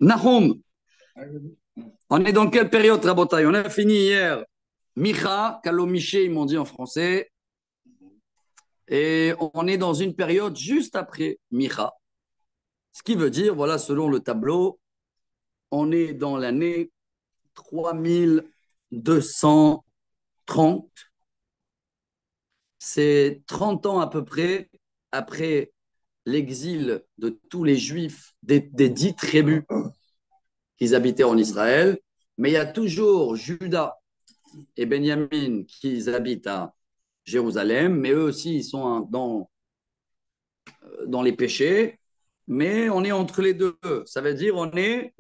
Nahum, on est dans quelle période, Rabotai? On a fini hier. Micha, Kalomiché, ils m'ont dit en français. Et on est dans une période juste après Micha. Ce qui veut dire, voilà, selon le tableau, on est dans l'année 3230. C'est 30 ans à peu près après l'exil de tous les juifs des 10 tribus qui habitaient en Israël. Mais il y a toujours Juda et Benjamin qui habitent à Jérusalem, mais eux aussi, ils sont dans les péchés. Mais on est entre les deux. Ça veut dire on est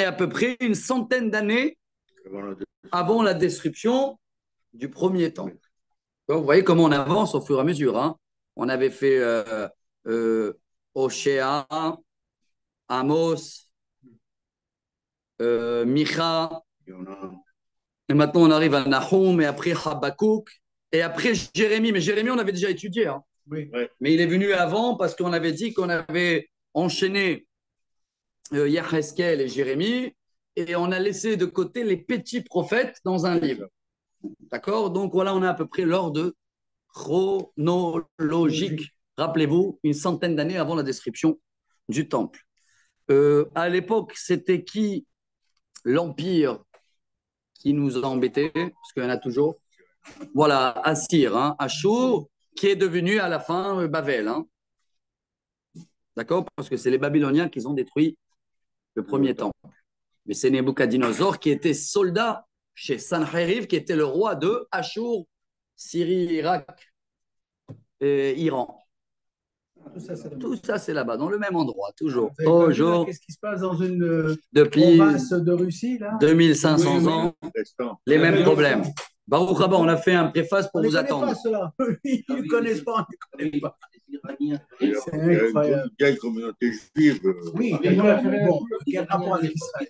à peu près une centaine d'années avant la destruction du premier temple. Donc, vous voyez comment on avance au fur et à mesure. Hein. On avait fait Oshéa, Amos, Micha, et maintenant on arrive à Nahum, et après Habakkuk, et après Jérémie. Mais Jérémie, on avait déjà étudié. Hein. Oui. Mais il est venu avant parce qu'on avait dit qu'on avait enchaîné Yaheskel et Jérémie, et on a laissé de côté les petits prophètes dans un livre. D'accord? Donc voilà, on a à peu près l'ordre chronologique. Rappelez-vous, une centaine d'années avant la description du temple. À l'époque, c'était qui l'empire qui nous a embêtés? Parce qu'il y en a toujours. Voilà, Assir, hein, Ashur, qui est devenu à la fin Babel. Hein. D'accord? Parce que c'est les Babyloniens qui ont détruit le premier temple. Mais c'est Nebuchadnezzar qui était soldat chez Sanherib, qui était le roi de Ashur, Syrie, Irak et Iran. Tout ça, c'est là-bas, dans le même endroit, toujours. Qu'est-ce qui se passe dans une depuis province de Russie, là? 2500 ans, les mêmes problèmes. Baruch Haba, on a fait un préface pour vous attendre. Ils ne connaissent pas, ils ne connaissent pas. C'est incroyable. Il y a une communauté juive. Oui, mais bon, quel rapport avec Israël?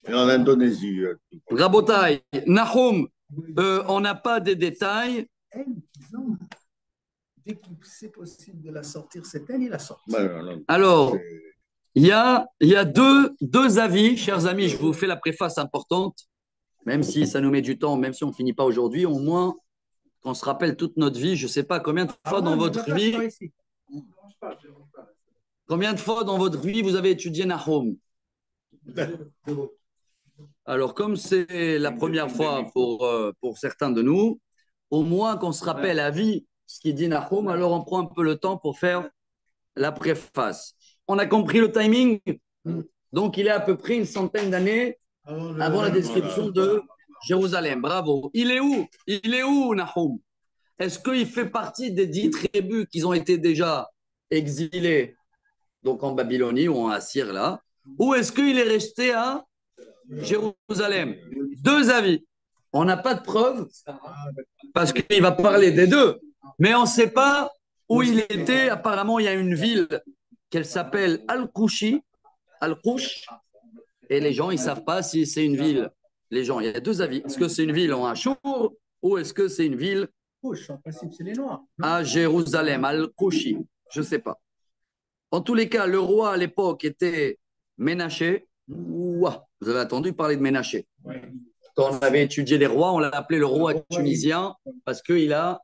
Et en Indonésie. Rabotai, Nahum, on n'a pas de détails. Dès que c'est possible de la sortir, cette année, il la sort. Alors, il y a deux avis, chers amis, je vous fais la préface importante, même si ça nous met du temps, même si on ne finit pas aujourd'hui, au moins qu'on se rappelle toute notre vie, je ne sais pas combien de fois dans votre vie, vous avez étudié Nahum. Alors, comme c'est la première fois pour certains de nous, au moins qu'on se rappelle à vie ce qu'il dit Nahum, alors on prend un peu le temps pour faire la préface. On a compris le timing? Donc, il est à peu près une centaine d'années avant la description de Jérusalem. Bravo. Il est où, Nahum? Est-ce qu'il fait partie des 10 tribus qui ont été déjà exilées, donc en Babylonie ou en Assyrie, là? Ou est-ce qu'il est resté à Jérusalem? Deux avis. On n'a pas de preuves parce qu'il va parler des deux. Mais on ne sait pas où il était. Apparemment, il y a une ville qu'elle s'appelle Al-Kouchi, Al-Kouch, et les gens, ils ne savent pas si c'est une ville. Les gens, il y a deux avis. Est-ce que c'est une ville en Achour ou est-ce que c'est une ville en principe, c'est les Noirs. À Jérusalem, Al-Kouchi? Je ne sais pas. En tous les cas, le roi à l'époque était Ménaché. Ouah, vous avez entendu parler de Ménaché. Oui. Quand on avait étudié les rois, on l'a appelé le roi tunisien parce que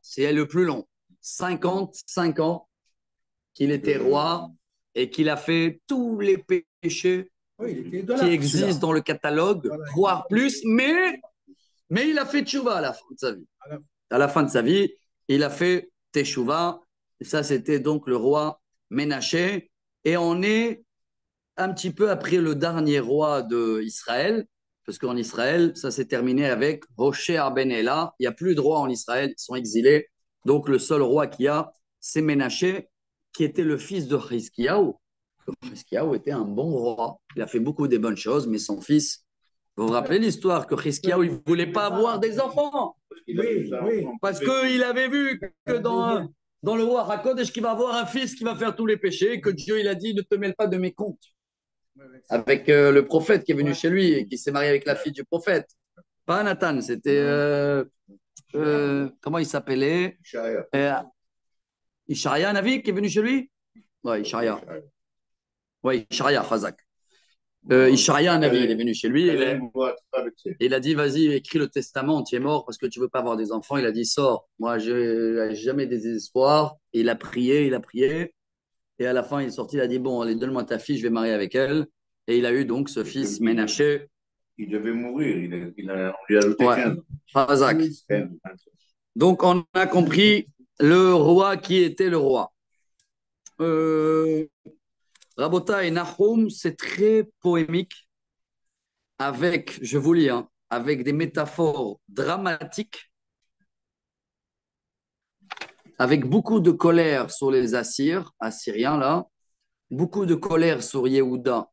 c'est le plus long. 55 ans qu'il était roi et qu'il a fait tous les péchés qui existent dans le catalogue, voire plus, mais il a fait tchouva à la fin de sa vie. À la fin de sa vie, il a fait teshuva. Et ça, c'était donc le roi Ménaché. Et on est un petit peu après le dernier roi d'Israël, parce qu'en Israël, ça s'est terminé avec Hoshea ben Ela. Il n'y a plus de roi en Israël, ils sont exilés. Donc, le seul roi qu'il y a, c'est Ménaché, qui était le fils de Chizkiyahu. Chizkiyahu était un bon roi. Il a fait beaucoup de bonnes choses, mais son fils, vous vous rappelez l'histoire que Chizkiyahu, il ne voulait pas avoir des enfants. Oui. Parce qu'il avait vu que dans le roi Hakodesh, qu'il va avoir un fils qui va faire tous les péchés, que Dieu, il a dit, ne te mêle pas de mes comptes. Avec le prophète qui est venu chez lui et qui s'est marié avec la fille du prophète. Pas Nathan, c'était... comment il s'appelait? Ishaïa Navi qui est venu chez lui. Ouais, Isharia. Ouais, Isharia, Khazak. Isharia, un avis, il est venu chez lui. Il a dit, vas-y, écris le testament, tu es mort parce que tu ne veux pas avoir des enfants. Il a dit, sors. Moi, je n'ai jamais des désespoir. Et il a prié, il a prié. Et à la fin, il est sorti, il a dit, bon, allez, donne-moi ta fille, je vais marier avec elle. Et il a eu donc ce fils Ménaché. Il devait mourir, on lui a ajouté 15. Khazak. Donc, on a compris le roi qui était le roi. Rabota et Nahum, c'est très poémique, avec, je vous lis, hein, avec des métaphores dramatiques, avec beaucoup de colère sur les Assyriens là, beaucoup de colère sur Yehuda.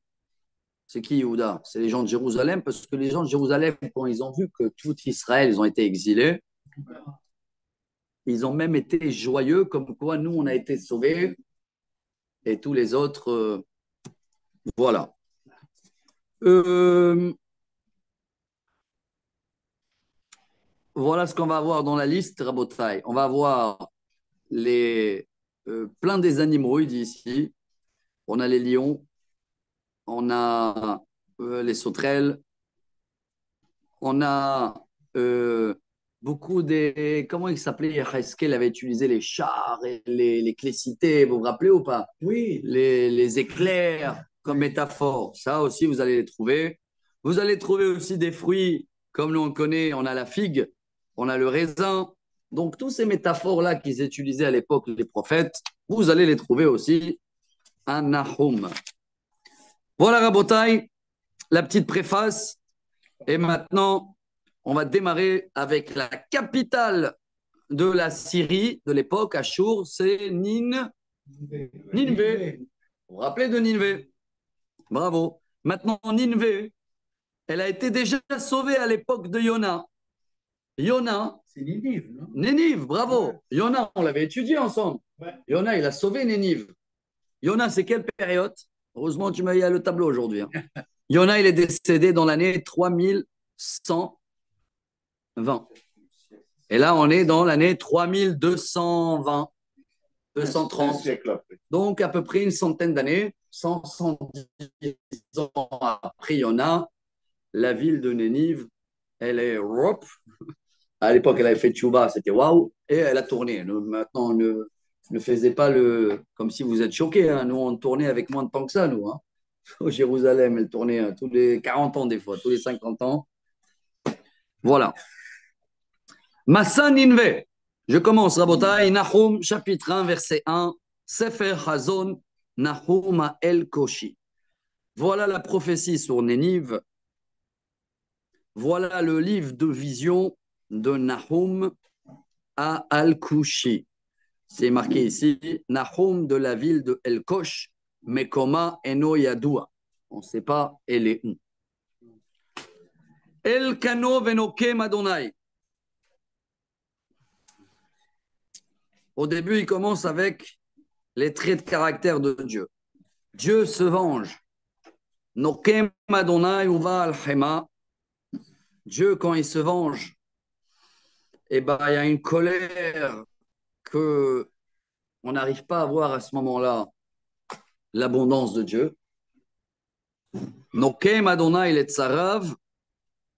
C'est qui Yehuda? C'est les gens de Jérusalem, parce que les gens de Jérusalem, quand ils ont vu que tout Israël, ils ont été exilés, ils ont même été joyeux, comme quoi nous, on a été sauvés, et tous les autres, voilà. Voilà ce qu'on va avoir dans la liste, Rabotai. On va avoir plein des animaux, il dit ici. On a les lions, on a les sauterelles, on a beaucoup des. Comment il s'appelait? Haskell avait utilisé les chars et les clécités, vous vous rappelez ou pas? Oui. Les éclairs comme métaphore. Ça aussi, vous allez les trouver. Vous allez trouver aussi des fruits, comme nous on connaît, on a la figue, on a le raisin. Donc, tous ces métaphores-là qu'ils utilisaient à l'époque, les prophètes, vous allez les trouver aussi à Nahum. Voilà, Rabotai, la petite préface. Et maintenant, on va démarrer avec la capitale de la Syrie de l'époque, Achour, c'est Nineveh. Vous vous rappelez de Nineveh? Bravo. Maintenant, Nineveh, elle a été déjà sauvée à l'époque de Yona. Yona. C'est Ninive, non? Nénive, bravo. Ouais. Yona, on l'avait étudié ensemble. Ouais. Yona, il a sauvé Nénive. Yona, c'est quelle période? Heureusement, tu m'as eu à le tableau aujourd'hui. Hein. Yona, il est décédé dans l'année 3120. Et là, on est dans l'année 3220, 230. Donc, à peu près une centaine d'années, 110 ans après Yona, la ville de Nénive, elle est rop. À l'époque, elle avait fait Tchouba, c'était waouh, et elle a tourné. Maintenant, ne faisait pas comme si vous êtes choqués. Hein. Nous, on tournait avec moins de temps que ça, nous. Hein. Au Jérusalem, elle tournait tous les 40 ans, des fois, tous les 50 ans. Voilà. Massa Ninve. Je commence, Rabotai, Nahum, chapitre 1, verset 1. Sefer Hazon, Nahum El Koshi. Voilà la prophétie sur Nénive. Voilà le livre de vision de Nahum à Al-Kushi. C'est marqué ici, Nahum de la ville de El-Kosh, Mekoma Eno Yadoua. On ne sait pas, elle est où. El-Kano Venokem Adonai. Au début, il commence avec les traits de caractère de Dieu. Dieu se venge. Nokem Adonai Uva Al-Hema. Dieu, quand il se venge, eh ben, il y a une colère que on n'arrive pas à voir à ce moment-là l'abondance de Dieu. Nokem Adonai letzarav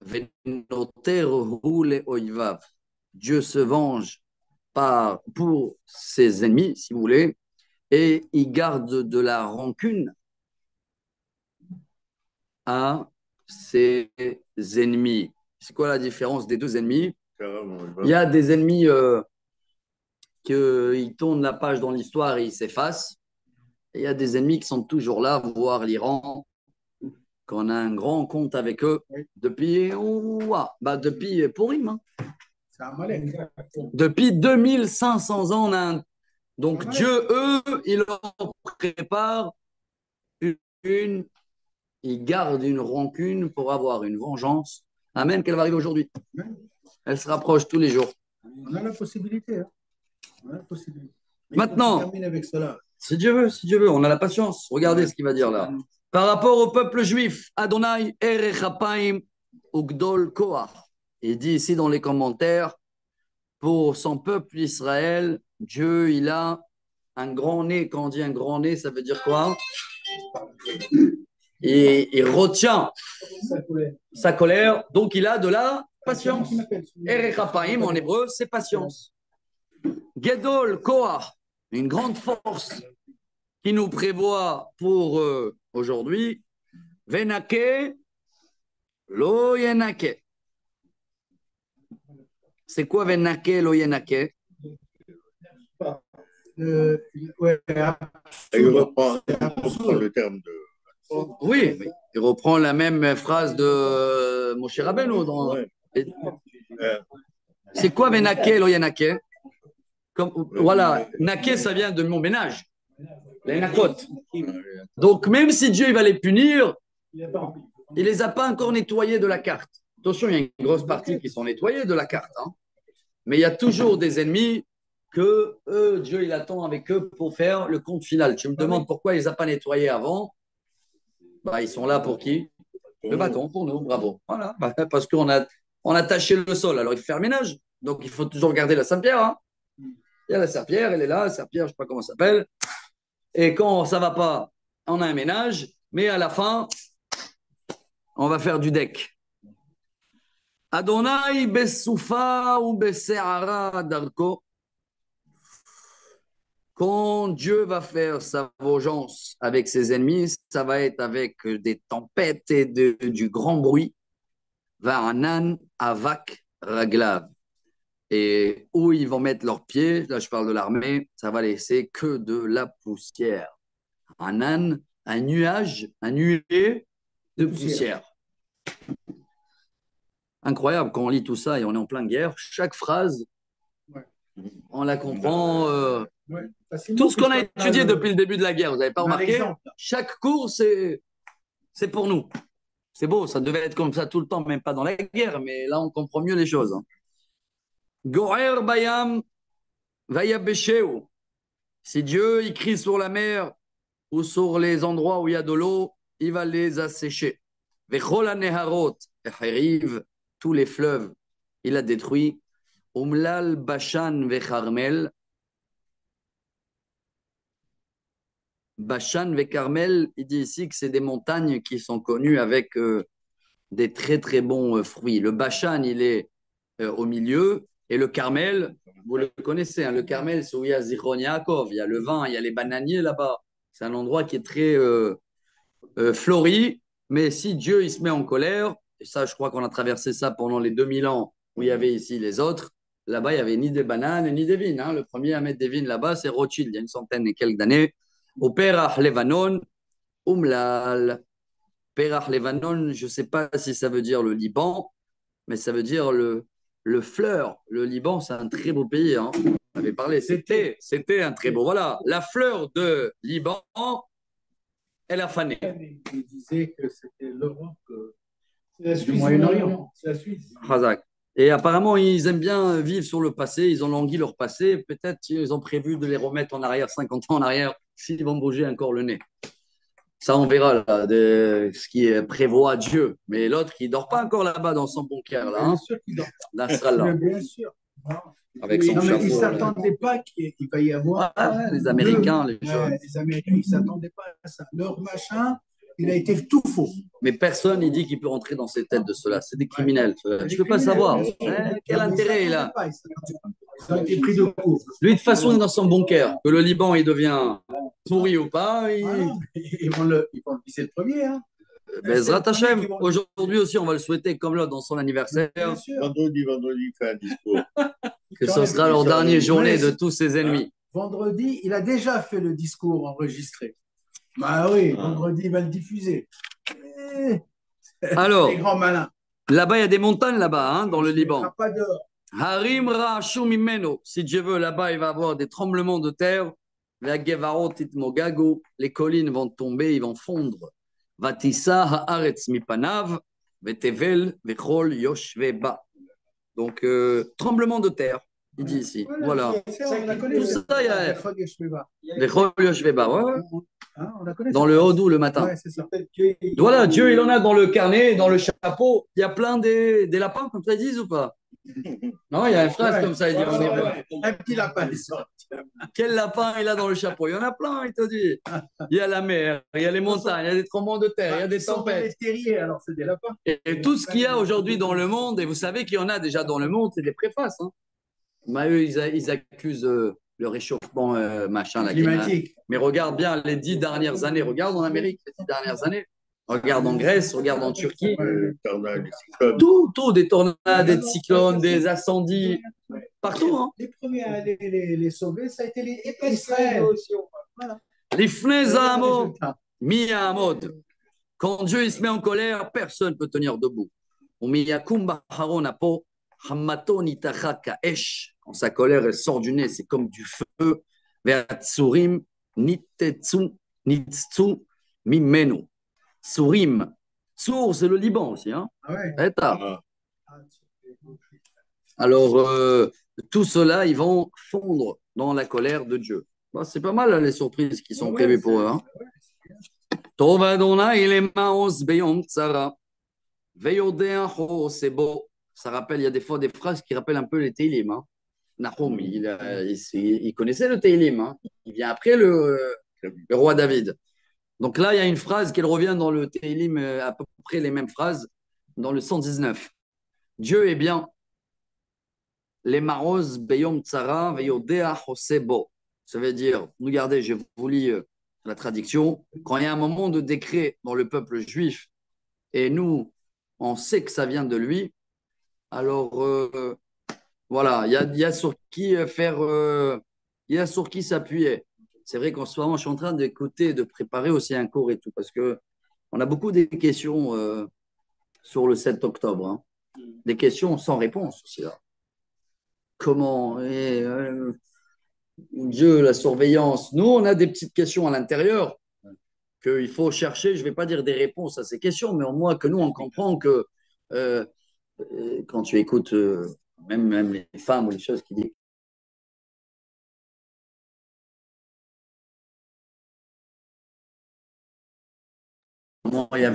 venoteru leoivav. Dieu se venge pour ses ennemis, si vous voulez, et il garde de la rancune à ses ennemis. C'est quoi la différence des deux ennemis? Il y a des ennemis qu'ils tournent la page dans l'histoire et ils s'effacent. Et il y a des ennemis qui sont toujours là, voire l'Iran, qu'on a un grand compte avec eux depuis Pourim. Hein. Depuis 2500 ans, on a un... Donc Dieu, eux, il leur prépare ils gardent une rancune pour avoir une vengeance. Amen, qu'elle va arriver aujourd'hui. Elle se rapproche tous les jours. On a la possibilité. Hein. On a la possibilité. Mais maintenant, avec cela. Si Dieu veut, on a la patience. Regardez ce qu'il va dire là. Par rapport au peuple juif, Adonai Erechapaim Ugdol Koach. Il dit ici dans les commentaires, pour son peuple Israël, Dieu, il a Un grand nez, quand on dit un grand nez, ça veut dire quoi? Il retient sa colère, donc il a de la patience. Erechapaim en hébreu, c'est patience. Gedol Koach, une grande force qui nous prévoit pour aujourd'hui. Venake lo yenake. C'est quoi Venake lo yenake? Ouais, Il reprend le terme de. Oui, il reprend la même phrase de Moshe Rabbeinu. Ouais. C'est quoi Venake lo yenake? Voilà, Nake, ça vient de mon ménage, les nakot. Donc, même si Dieu il va les punir, il ne les a pas encore nettoyés de la carte. Attention, il y a une grosse partie qui sont nettoyés de la carte. Hein. Mais il y a toujours des ennemis que Dieu il attend avec eux pour faire le compte final. Tu me demandes pourquoi il ne les a pas nettoyés avant? Bah, ils sont là pour qui? Le bâton, pour nous, bravo. Voilà, parce qu'on a taché le sol, alors il faut faire le ménage. Donc, il faut toujours garder la Saint-Pierre. Hein. Il y a la serpillère, elle est là, la serpillère, je ne sais pas comment ça s'appelle. Et quand ça ne va pas, on a un ménage, mais à la fin, on va faire du deck. Adonai besoufa ou beseara darko. Quand Dieu va faire sa vengeance avec ses ennemis, ça va être avec des tempêtes et du grand bruit. Va'anan avak raglav. Et où ils vont mettre leurs pieds, là je parle de l'armée, ça va laisser que de la poussière. Un âne, un nuage, un nuée de poussière. Incroyable quand on lit tout ça et on est en pleine guerre. Chaque phrase, on la comprend. Tout ce qu'on a étudié depuis le début de la guerre, vous n'avez pas remarqué? Chaque cours, c'est pour nous. C'est beau, ça devait être comme ça tout le temps, même pas dans la guerre, mais là on comprend mieux les choses. Go'er bayam vayabesheu. Si Dieu il crie sur la mer ou sur les endroits où il y a de l'eau, il va les assécher. Vechol haneharot heriv, tous les fleuves, il a détruit. Umlal Bashan vecharmel. Bashan vecharmel, il dit ici que c'est des montagnes qui sont connues avec des très très bons fruits. Le Bashan, il est au milieu. Et le Carmel, vous le connaissez, hein, le Carmel, c'est où il y a Zichron Yaakov, il y a le vin, il y a les bananiers là-bas. C'est un endroit qui est très fleuri. Mais si Dieu il se met en colère, et ça, je crois qu'on a traversé ça pendant les 2000 ans où il y avait ici les autres, là-bas, il n'y avait ni des bananes ni des vignes. Hein. Le premier à mettre des vignes là-bas, c'est Rothschild, il y a une centaine et quelques d'années. Au Perach Levanon, Umlal. Perach Levanon, je ne sais pas si ça veut dire le Liban, mais ça veut dire le fleur. Le Liban, c'est un très beau pays. Hein. On avait parlé, c'était un très beau. Voilà, la fleur de Liban, elle a fané. Il disait que c'était l'Europe du Moyen-Orient. C'est la Suisse. Razak. Et apparemment, ils aiment bien vivre sur le passé. Ils ont langui leur passé. Peut-être qu'ils ont prévu de les remettre en arrière, 50 ans en arrière, s'ils vont bouger encore le nez. Ça, on verra là, de ce qui prévoit Dieu. Mais l'autre, qui ne dort pas encore là-bas dans son bunker. Là, hein. Bien sûr qu'il dort. Là, sera là. Bien sûr. Avec son chapeau. Ils ne s'attendaient pas qu'il va y avoir. Les Américains, les Américains, ils ne s'attendaient pas à ça. Leur machin, il a été tout faux. Mais personne ne dit qu'il peut rentrer dans ces têtes de ceux-là. C'est des criminels. Tu ne peux pas savoir. Quel intérêt il a? Ils ont été pris de court. Lui, de toute façon, il est dans son bunker. Que le Liban, il devient pourri ou pas. Ils vont le viser le premier. Hein. Bezrat Hashem, aujourd'hui aussi, on va le souhaiter comme là dans son anniversaire. Vendredi, il fait un discours. Que ce sera leur dernière journée de tous ses ennemis. Vendredi, il a déjà fait le discours enregistré. Bah oui, vendredi, il va le diffuser. Alors, les grands malins. Là-bas, il y a des montagnes là-bas, hein, dans le Liban. Pas dehors. Harim Ra'ashum Imeno. Si Dieu veut, là-bas, il va y avoir des tremblements de terre. La Gevarot Itmogago. Les collines vont tomber, ils vont fondre. Vatissa Haaretz Mipanav. Vetevel Vechol Yoshveba. Donc, tremblement de terre, il dit ici. Voilà. Tout ça, il y a. Vechol Yoshveba, ouais. Dans le Hodou le matin. Voilà, Dieu, il en a dans le carnet, dans le chapeau. Il y a plein des lapins, comme ça ils disent ou pas? Non, il y a une phrase Ouais. comme ça, il dit en hébreu. Un petit lapin est sorti. Quel lapin il a dans le chapeau? Il y en a plein, il te dit. Il y a la mer, il y a les montagnes, il y a des tremblements de terre, il y a des Ils sont dans les tempêtes. terriers, alors c'est des lapins. Et tout ce qu'il y a aujourd'hui dans le monde, et vous savez qu'il y en a déjà dans le monde, c'est des préfaces. Hein. Mais eux, ils accusent le réchauffement machin. Là, Climatique. mais regarde bien les 10 dernières années. Regarde en Amérique, les 10 dernières années. Regarde en Grèce, regarde en Turquie. Tout, des tornades, des cyclones, des incendies. Partout. Hein. Les premiers à les sauver, ça a été les Israël. Voilà. Les fnezamo, miyamod. Quand Dieu il se met en colère, personne ne peut tenir debout. Quand sa colère elle sort du nez, c'est comme du feu. Tsurim, nitetsu, nitsu, mimenu. Tsurim. Tsur, c'est le Liban aussi. Hein? Ah ouais. Alors, tout cela, ils vont fondre dans la colère de Dieu. Bon, c'est pas mal les surprises qui sont prévues pour eux. Hein? Tov Adonai ilemaos beyom tsara. C'est beau. Ça rappelle, il y a des fois des phrases qui rappellent un peu les Teilim. Hein. Nahum, il connaissait le Teilim. Hein. Il vient après le roi David. Donc là, il y a une phrase qui revient dans le Teilim, à peu près les mêmes phrases, dans le 119. Dieu est bien. Les maros beyom tsara veyodea bo. Ça veut dire, regardez, je vous lis la traduction. Quand il y a un moment de décret dans le peuple juif, et nous, on sait que ça vient de lui, alors voilà, il y a sur qui faire, il y a sur qui s'appuyer. C'est vrai qu'en ce moment, je suis en train d'écouter, de préparer aussi un cours et tout, parce que on a beaucoup de questions sur le 7 octobre. Hein. Des questions sans réponse aussi là. Comment Dieu, la surveillance. Nous, on a des petites questions à l'intérieur qu'il faut chercher. Je ne vais pas dire des réponses à ces questions, mais au moins que nous, on comprend que quand tu écoutes même les femmes ou les choses qui disent. Il y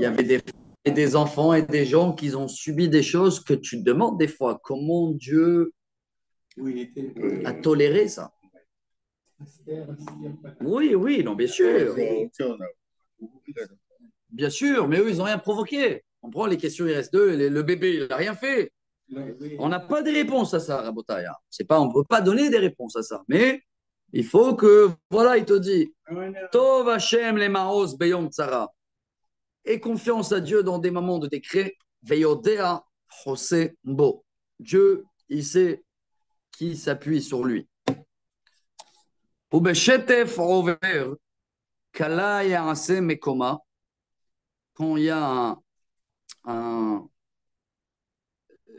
avait des enfants et des gens qui ont subi des choses que tu te demandes des fois comment Dieu a toléré ça. Oui, non, bien sûr. Bien sûr, mais eux, ils n'ont rien provoqué. On prend les questions, il reste deux, le bébé, il n'a rien fait. On n'a pas de réponse à ça, Rabotaï. On ne peut pas donner des réponses à ça. Mais il faut que, voilà, il te dit, Tov Hashem les maos beyom tsara. Et confiance à Dieu dans des moments de décret. Veyodea Jose Bo. Dieu, il sait qui s'appuie sur lui. Ubeshetef rover kala ya'ase mekoma. Quand il y a un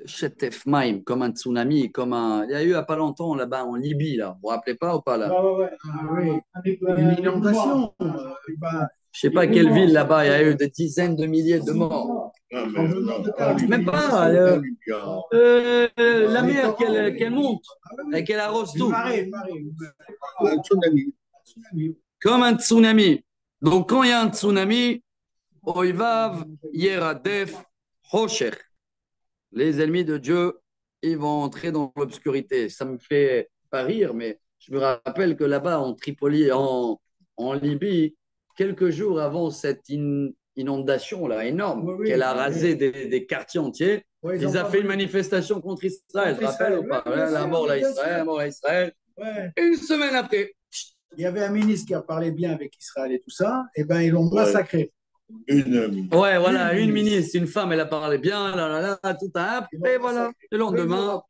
Chetef Maim, comme un tsunami, comme un. Il y a eu il n'y a pas longtemps là-bas en Libye, là. Vous vous rappelez pas ou pas là? Ouais. Ah, oui. Une inondation. Je ne sais pas quelle ville là-bas, il y a eu des dizaines de milliers de morts. Même pas. La mer qu'elle monte et qu'elle arrose tout. Comme un tsunami. Donc quand il y a un tsunami, Oivav Yeradef Hosher. Les ennemis de Dieu, ils vont entrer dans l'obscurité. Ça me fait pas rire, mais je me rappelle que là-bas, en Tripoli, en Libye, quelques jours avant cette inondation là énorme, qu'elle a rasé des quartiers entiers, ils ont fait une manifestation contre Israël. Tu te rappelles ou pas? La mort à Israël. Ouais. Une semaine après. Il y avait un ministre qui a parlé bien avec Israël et tout ça, et ben ils l'ont massacré. Une ministre, une femme, elle a parlé bien, tout un et voilà, le lendemain.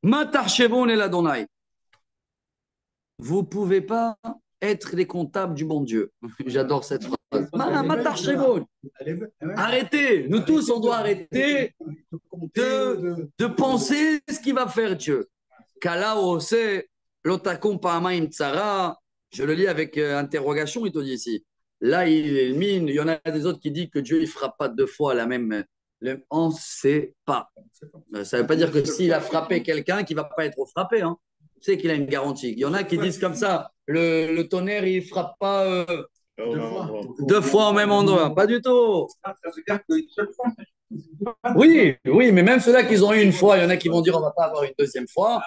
Matarchevon et l'Adonai. Vous ne pouvez pas être les comptables du bon Dieu. J'adore cette phrase. Matarchevon. Arrêtez, nous tous, on doit arrêter de penser ce qu'il va faire Dieu. Kalao, c'est l'otakum pa'amaim tsara. Je le lis avec interrogation, il te dit ici. Là, il élimine. Il y en a des autres qui disent que Dieu ne frappe pas deux fois la même. On ne sait pas. Ça ne veut pas dire que s'il a frappé quelqu'un, qu'il ne va pas être frappé. Hein. Tu sais qu'il a une garantie. Il y en a qui disent comme ça le tonnerre, il ne frappe pas deux fois au même endroit. Pas du tout. Ça veut dire qu'une seule fois. Oui, oui, mais même ceux-là qu'ils ont eu une fois, il y en a qui vont dire on ne va pas avoir une deuxième fois.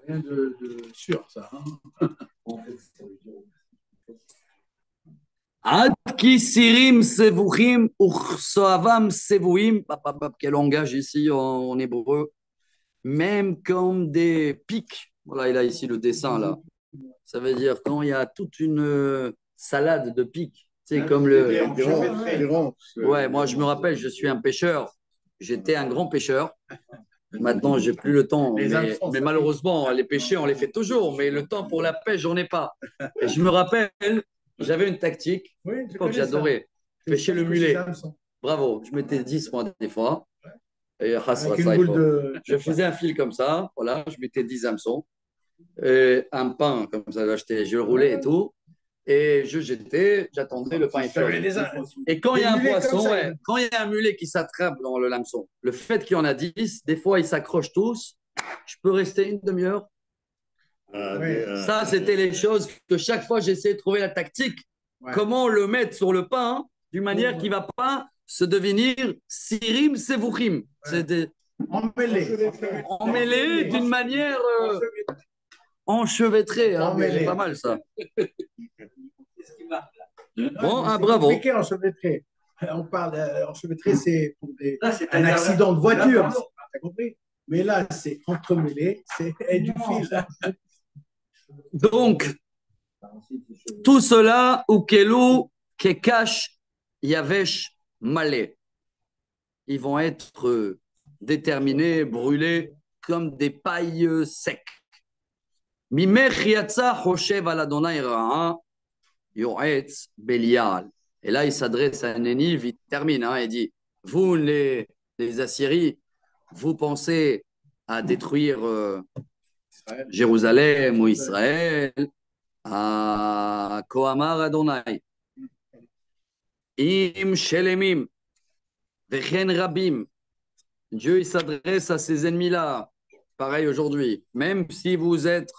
Rien de sûr, ça. Ad ki sirim sevuchim uchsoavam sevuim. Quel langage ici en hébreu. Même comme des pics. Voilà, il a ici le dessin là. Ça veut dire quand il y a toute une salade de pics. C'est comme le. Ouais, moi je me rappelle, je suis un pêcheur. J'étais un grand pêcheur. Maintenant, j'ai plus le temps. Mais malheureusement, les pêcheurs, on les fait toujours. Mais le temps pour la pêche, j'en ai pas. Et je me rappelle, j'avais une tactique. Oui, que j'adorais. Pêcher le mulet. Bravo. Je mettais 10 moi des fois. Et je faisais un fil comme ça. Voilà, je mettais 10 hameçons. Et un pain comme ça, j'achetais, je le roulais et tout. Et je jetais, j'attendais le pain est Et quand il y a un poisson, quand il y a un mulet qui s'attrape dans le hameçon, le fait qu'il y en a 10, des fois ils s'accrochent tous, je peux rester une demi-heure. Ça, c'était les choses que chaque fois j'essayais de trouver la tactique. Comment le mettre sur le pain d'une manière qui ne va pas se devenir sirim sevuchim. C'était emmêlé d'une manière enchevêtrée. Hein, c'est pas mal ça. Bon, bravo. Enchevêtré. On parle enchevêtré, c'est pour un accident de voiture. T'as compris? Mais là, c'est entremêlé, c'est du fil. Donc, tout cela, Ukelu, Kekash, Yavesh, Malé, ils vont être déterminés, brûlés comme des pailles secs. Mimech Yatsa, Hoshev Aladonai Ra'a, Yoetz Belial. Et là, il s'adresse à Nénive, il termine, il dit, vous, les Assyries, vous pensez à détruire Jérusalem ou Israël, à Kohamar Adonai. Im Shelemim, Vechen Rabim. Dieu, il s'adresse à ces ennemis-là, pareil aujourd'hui. Même si vous êtes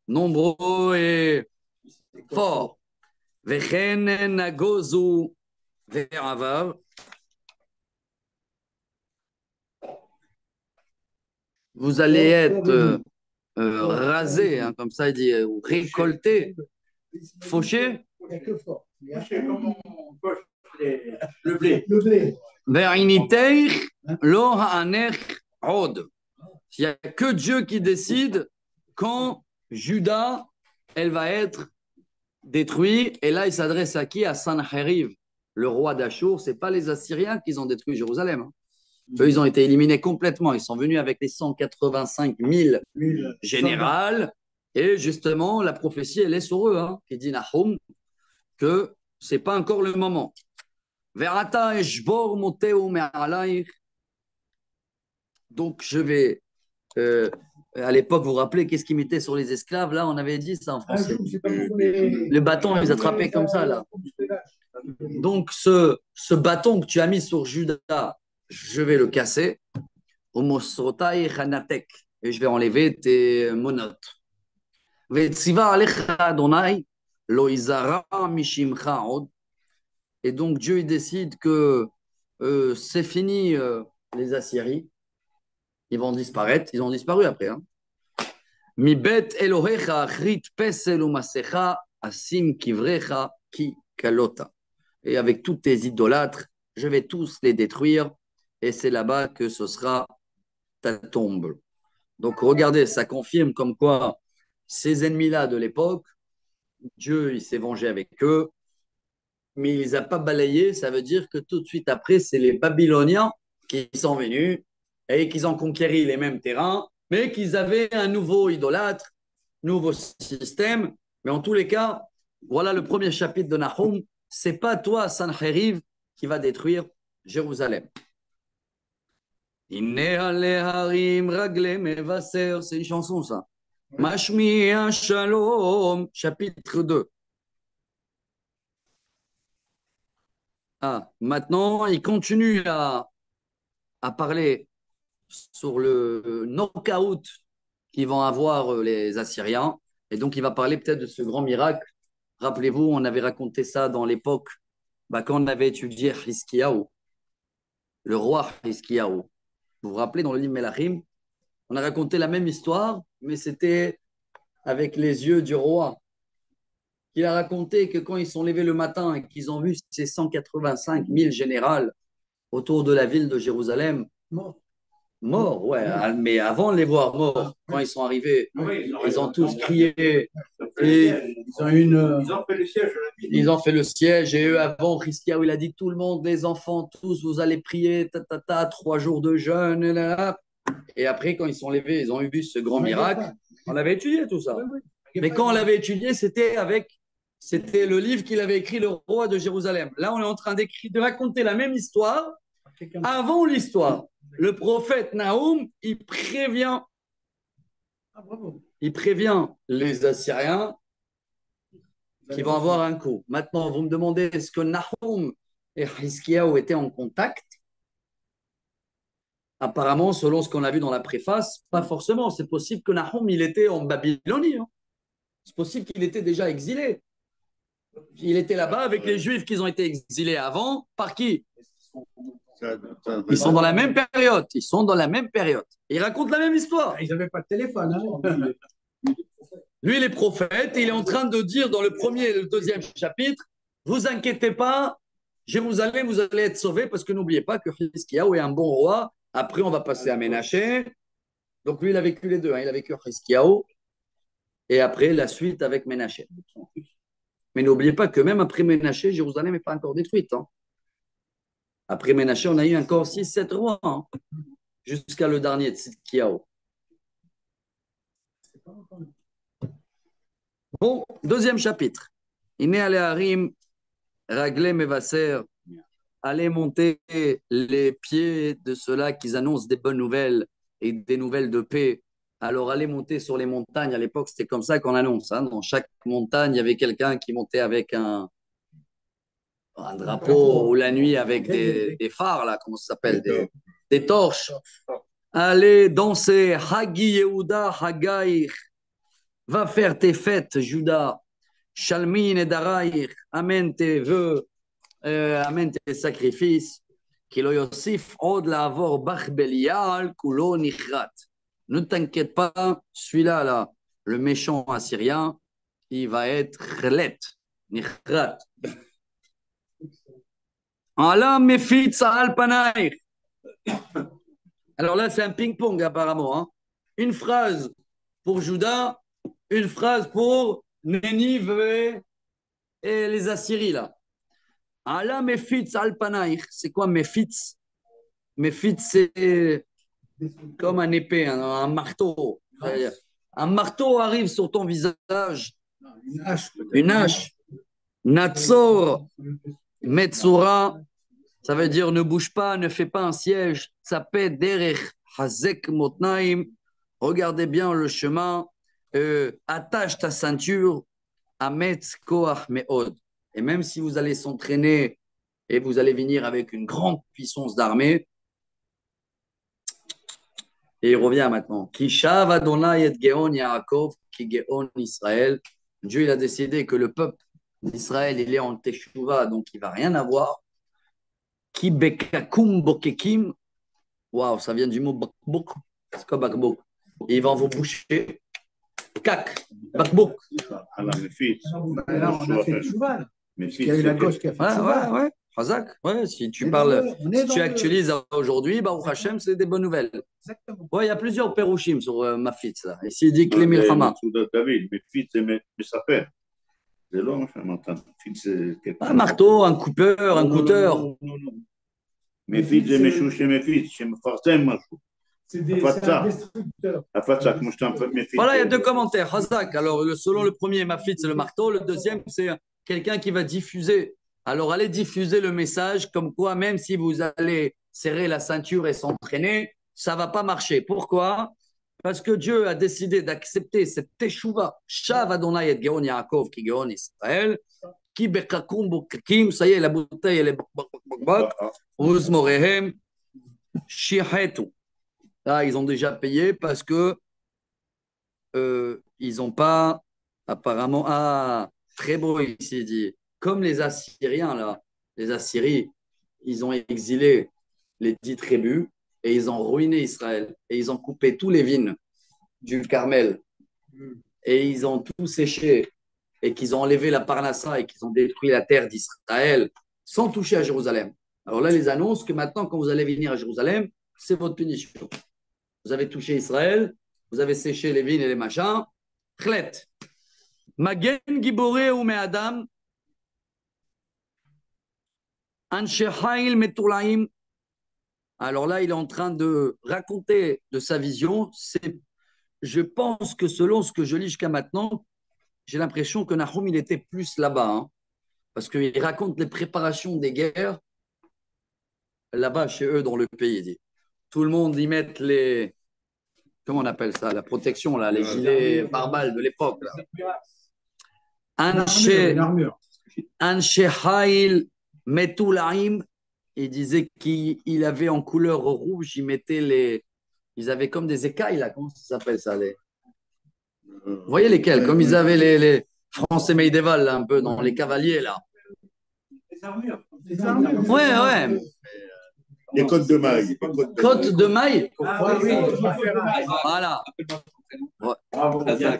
nombreux et forts. Vechen Nagozu Ve'avav. Vous allez être rasé, comme ça il dit, récolté, fauché. Le blé. Il n'y a que Dieu qui décide quand Juda, elle va être détruite. Et là, il s'adresse à qui? À Sancheriv, le roi d'Achour. Ce n'est pas les Assyriens qui ont détruit Jérusalem. Eux, ils ont été éliminés complètement. Ils sont venus avec les 185 000 générales. Et justement, la prophétie, elle est sur eux, qui dit Nahum, que ce n'est pas encore le moment. Donc, je vais. À l'époque, vous vous rappelez, qu'est-ce qu'ils mettaient sur les esclaves? Là, on avait dit ça en français. Le bâton, ils attrapaient comme ça, là. Donc, ce bâton que tu as mis sur Judas, je vais le casser. Et je vais enlever tes monotes. Et donc Dieu il décide que c'est fini les Assyries. Ils vont disparaître. Ils ont disparu après. Mibet Elohecha achrit pesel umasecha asim kivrecha ki kalota. Et avec tous tes idolâtres, je vais tous les détruire. Et c'est là-bas que ce sera ta tombe. Donc regardez, ça confirme comme quoi ces ennemis-là de l'époque, Dieu il s'est vengé avec eux, mais il ne les a pas balayés. Ça veut dire que tout de suite après, c'est les Babyloniens qui sont venus et qu'ils ont conquéri les mêmes terrains, mais qu'ils avaient un nouveau idolâtre, nouveau système. Mais en tous les cas, voilà le premier chapitre de Nahum. Ce n'est pas toi, Sancheriv, qui va détruire Jérusalem. C'est une chanson, ça. Mashmiya Shalom, chapitre 2. Maintenant, il continue à parler sur le knockout qu'ils vont avoir les Assyriens. Et donc, il va parler peut-être de ce grand miracle. Rappelez-vous, on avait raconté ça dans l'époque bah, quand on avait étudié Hiskiyahu, le roi Hiskiyahu, vous vous rappelez dans le livre Melachim, on a raconté la même histoire, mais c'était avec les yeux du roi. Il a raconté que quand ils sont levés le matin et qu'ils ont vu ces 185 000 généraux autour de la ville de Jérusalem, morts, ouais, mais avant de les voir morts, quand ils sont arrivés, ils ont tous crié. Et ils ont fait le siège. Et eux, avant, Hiskiyahu, il a dit tout le monde, les enfants, tous, vous allez prier, 3 jours de jeûne. Et après, quand ils sont levés, ils ont vu ce grand miracle. On l'avait étudié tout ça. Mais quand on l'avait étudié, c'était le livre qu'il avait écrit, le roi de Jérusalem. Là, on est en train de raconter la même histoire avant l'histoire. Le prophète Nahum, il prévient les Assyriens qui vont avoir un coup. Maintenant, vous me demandez, est-ce que Nahum et Hiskiyahu étaient en contact? Apparemment, selon ce qu'on a vu dans la préface, pas forcément. C'est possible que Nahum, il était en Babylonie. Hein. C'est possible qu'il était déjà exilé. Il était là-bas avec les Juifs qui ont été exilés avant. Par qui? Ils sont dans la même période. Ils sont dans la même période. Ils racontent la même histoire. Ils n'avaient pas de téléphone. Hein. Lui, il est prophète. Il est en train de dire dans le premier et le deuxième chapitre, vous inquiétez pas, Jérusalem, vous allez être sauvés parce que n'oubliez pas que Hiskiyahu est un bon roi. Après, on va passer à Ménaché. Donc, lui, il a vécu les deux. Hein. Il a vécu Hiskiyahu. Et après, la suite avec Ménaché. Mais n'oubliez pas que même après Ménaché, Jérusalem n'est pas encore détruite. Hein. Après Ménaché, on a eu encore 6-7 rois, hein, jusqu'à le dernier Tzidkiyahu. Bon, deuxième chapitre. Iné ale harim, raglé mevaser. Allez monter les pieds de ceux-là qui annoncent des bonnes nouvelles et des nouvelles de paix. Alors, allez monter sur les montagnes. À l'époque, c'était comme ça qu'on annonce. Hein. Dans chaque montagne, il y avait quelqu'un qui montait avec un drapeau ou la nuit avec des phares, là, comment ça s'appelle, des torches. Allez danser, Hagi Yehuda, Hagaïr, va faire tes fêtes, Judas, Shalmin et Daraïr, amène tes vœux, amène tes sacrifices, Kilo Yosif, Od la Avor Bach Belial, Kulo Nichrat. Ne t'inquiète pas, celui-là, là, le méchant assyrien, il va être Khlet, Nichrat. Allah mefitz al panaïr. Alors là, c'est un ping-pong apparemment. Hein. Une phrase pour Judas, une phrase pour Nénive et les Assyries là. Allah mefitz al panaïr. C'est quoi mefitz? Mefitz, c'est comme un épée, un marteau. Un marteau arrive sur ton visage. Une hache. Natsor. Metsura, ça veut dire ne bouge pas, ne fais pas un siège. Tzapeh derech hazek motnaim. Regardez bien le chemin. Attache ta ceinture. Ametz koach meod. Et même si vous allez s'entraîner et vous allez venir avec une grande puissance d'armée, et il revient maintenant. Kishav Adonai et Geon Yaakov, ki Geon Israël. Dieu il a décidé que le peuple d'Israël il est en Teshuvah, donc il ne va rien avoir. Ki bekakum bokekim. Waouh, ça vient du mot bakbouk. C'est quoi bakbouk? Ils vont vous boucher. Kak, bakbouk. Là, on a fait Tchouva. Il y a eu la gauche qui a fait Tchouva. Ouais. Hazak, ouais, si tu parles, si tu actualises aujourd'hui, Baruch Hashem, c'est des bonnes nouvelles. Exactement. Ouais, il y a plusieurs perouchim sur Mafitz. Là. Ici, il dit que les Milchama. David, Mefitz et Mesaper. C'est long, je m'entends. Un marteau, un coupeur, un couteur. Mefitz et Meshouch et Mefitz, je me forçais, moi. C'est un destructeur. Voilà, il y a deux commentaires. Hazak. Alors, selon le premier, Mafitz, c'est le marteau. Le deuxième, c'est quelqu'un qui va diffuser. Alors, allez diffuser le message comme quoi, même si vous allez serrer la ceinture et s'entraîner, ça ne va pas marcher. Pourquoi? Parce que Dieu a décidé d'accepter cette teshuva. Shav Adonai et Geon Yaakov, qui Geon Israël, qui bekakum bukakim, ça y est, la bouteille, elle est bak, uzmorehem, shihetu. Là, ils ont déjà payé parce que ils n'ont pas, apparemment, très beau ici, dit, comme les Assyriens, là, les Assyries, ils ont exilé les 10 tribus et ils ont ruiné Israël. Et ils ont coupé tous les vignes du Carmel et ils ont tout séché et qu'ils ont enlevé la Parnassa et qu'ils ont détruit la terre d'Israël sans toucher à Jérusalem. Alors là, ils annoncent que maintenant, quand vous allez venir à Jérusalem, c'est votre punition. Vous avez touché Israël, vous avez séché les vignes et les machins. Khlet. Magen Giboré ou Me'adam. Anshe Haïl Metulaim. Alors là, il est en train de raconter de sa vision. Je pense que selon ce que je lis jusqu'à maintenant, j'ai l'impression que Nahum, il était plus là-bas. Hein, parce qu'il raconte les préparations des guerres là-bas chez eux dans le pays. Il dit. Tout le monde y met les. Comment on appelle ça? La protection, là, les gilets pare-balles de l'époque. Anshe Haïl Metulaim. Il disait qu'il avait en couleur rouge, il mettait les. Ils avaient comme des écailles, là. Comment ça s'appelle ça Vous voyez lesquels? Comme ils avaient les Français médiéval, là, un peu dans les cavaliers, là. Les armures. Ouais, ouais. Les côtes de maille. Côtes de maille. Ah oui, voilà.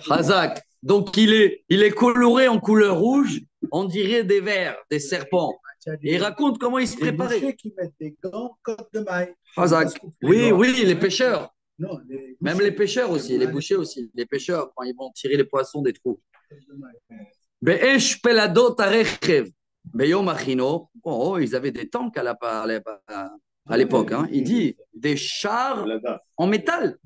Razak. Donc, il est coloré en couleur rouge, on dirait des vers, des serpents. Et il raconte comment il se préparait. Les bouchers qui mettent des gants, côtes de maille. Razak. Oui, oui, les pêcheurs. Non, même les pêcheurs aussi, les bouchers aussi. Les pêcheurs, quand ils vont tirer les poissons des trous. Be'esh peladot arechev. Beyom achino. Oh, ils avaient des tanks à l'époque. Hein. Il dit des chars en métal.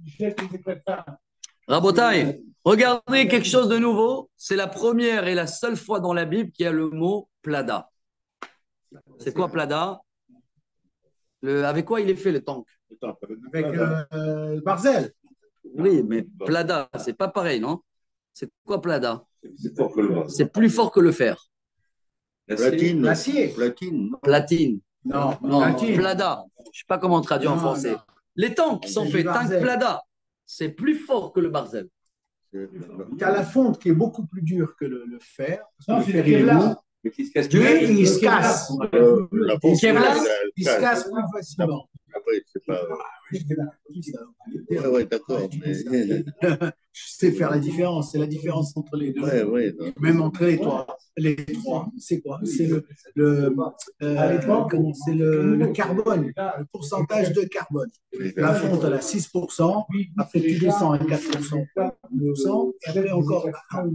Rabotai, regardez quelque chose de nouveau. C'est la première et la seule fois dans la Bible qu'il y a le mot plada. C'est quoi plada? Avec quoi il est fait le tank? Avec le barzel. Oui, mais plada, c'est pas pareil, non? C'est quoi plada? C'est plus fort que le fer. Platine. L'acier. Platine. Non, platine. plada. Je ne sais pas comment traduire en français. Non. Les tanks qui sont faits, tank plada, c'est plus fort que le barzel. Il y a la fonte qui est beaucoup plus dure que le fer. Parce que le fer, il est lourd. Et il se casse. Il se casse plus facilement. Après, c'est pas. Ouais, d'accord. Mais... Je sais faire la différence. C'est la différence entre les deux. Ouais, même entre les trois. Les trois, c'est quoi? C'est le carbone, le pourcentage de carbone. La fonte, elle a 6%. Après, tu descends à 4%. Et après, encore à 1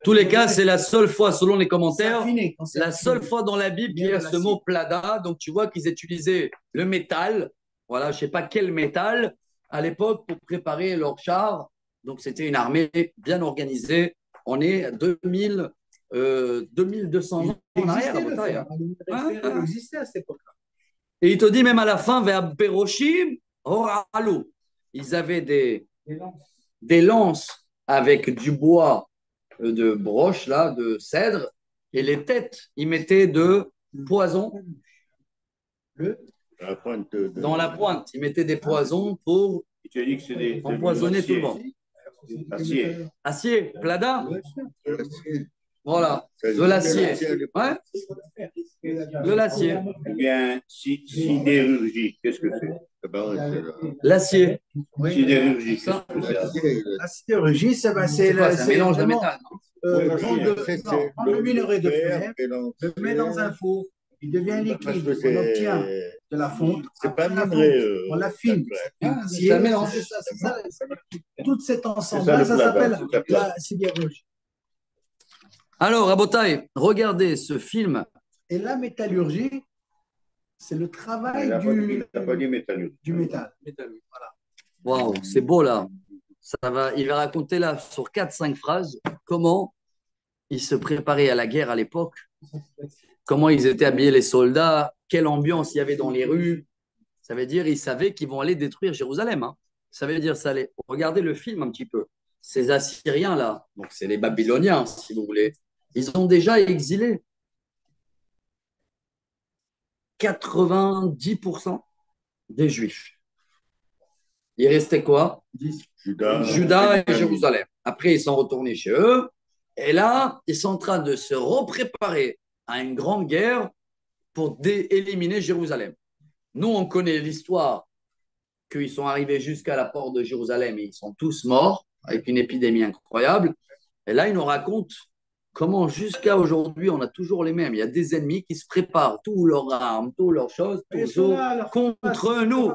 tous les cas, c'est la seule fois, selon les commentaires, la seule fois dans la Bible qu'il y a ce mot plada. Donc, tu vois qu'ils utilisaient le métal, voilà, je ne sais pas quel métal, à l'époque pour préparer leurs chars. Donc, c'était une armée bien organisée. On est à 2200 ans en arrière. Ça existait à cette époque-là. Et il te dit même à la fin, vers Beroshim, Horalu. Ils avaient des lances avec du bois de broche, là, de cèdre, et les têtes, ils mettaient de poison. Dans la pointe, ils mettaient des poisons pour empoisonner tout le monde. Acier, plada. Voilà, de l'acier. Ouais. De l'acier. Eh bien, sidérurgie, qu'est-ce que c'est? L'acier. Sidérurgie. La sidérurgie, c'est un mélange de métal. Prendre le minerai de fer, le met dans un four, il devient liquide. On obtient de la fonte. C'est pas minerai. On l'affine. C'est un mélange. Tout cet ensemble-là, ça s'appelle la sidérurgie. Alors, Rabotai, regardez ce film. Et la métallurgie, c'est le travail du métal. Voilà. Waouh, c'est beau là. Il va raconter là sur 4-5 phrases comment ils se préparaient à la guerre à l'époque, comment ils étaient habillés les soldats, quelle ambiance il y avait dans les rues. Ça veut dire ils savaient qu'ils vont aller détruire Jérusalem. Hein. Ça veut dire ça allait. Regardez le film un petit peu. Ces Assyriens là, donc c'est les Babyloniens si vous voulez. Ils ont déjà exilé 90% des Juifs. Il restait quoi? Juda et Jérusalem. Après, ils sont retournés chez eux. Et là, ils sont en train de se repréparer à une grande guerre pour éliminer Jérusalem. Nous, on connaît l'histoire qu'ils sont arrivés jusqu'à la porte de Jérusalem et ils sont tous morts avec une épidémie incroyable. Et là, ils nous racontent comment jusqu'à aujourd'hui, on a toujours les mêmes. Il y a des ennemis qui se préparent tous leurs armes, toutes leurs choses, contre nous.